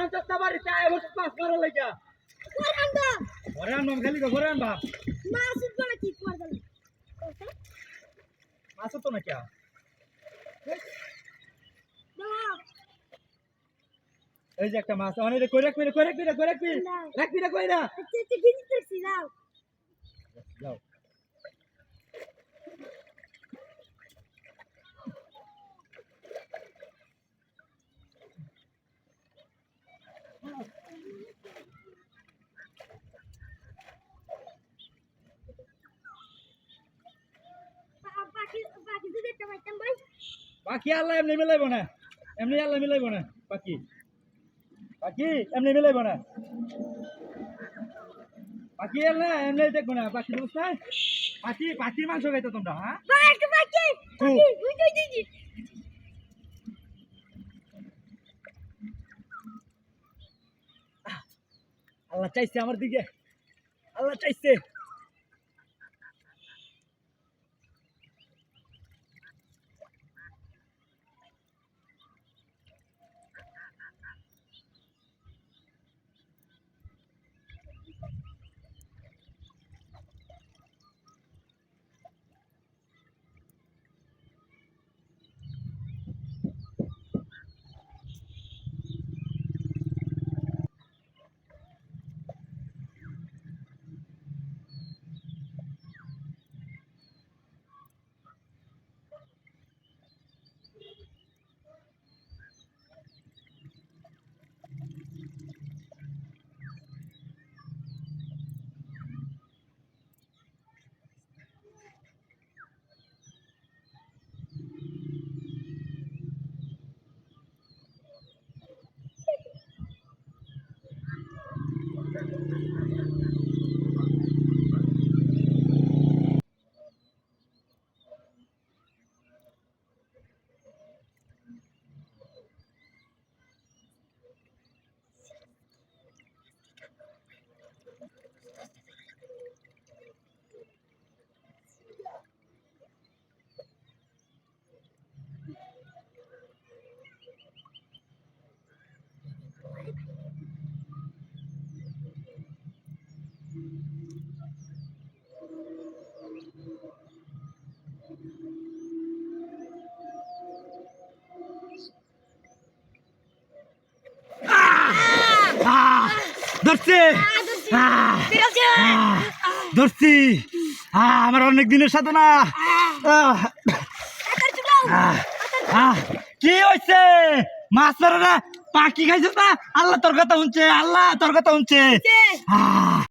চান্সটা বাড়িতে আয় বসে পাস করা লাগা ওরে আন খালি গো ওরে আন বাপ মাসুদ বলে কি করবে মাছ তো না কি এই যে একটা মাছ অনেক কই রাখবি রাখবি না কই না আচ্ছা গিনি দেখছি যাও যাও বাকি যদি একটা পাইতাম ভাই বাকি আল্লাহ এমনি মিলাইবো না এমনি আল্লাহ মিলাইবো না বাকি এমনি মিলাইবো না বাকি আল্লাহ এমনি দেখবো না বাকি বুঝছ না বাকি মাংস খাইতো তোমরা হ্যাঁ বাকি ওই দিদি আল্লাহ চাইছে আমার দিকে আল্লাহ চাইছে ধরছি ধরছি আমার অনেক দিনের সাথে না কি হয়েছে মাছ ধরে না পাখি খাইছিস না আল্লাহ তোর কথা শুনছে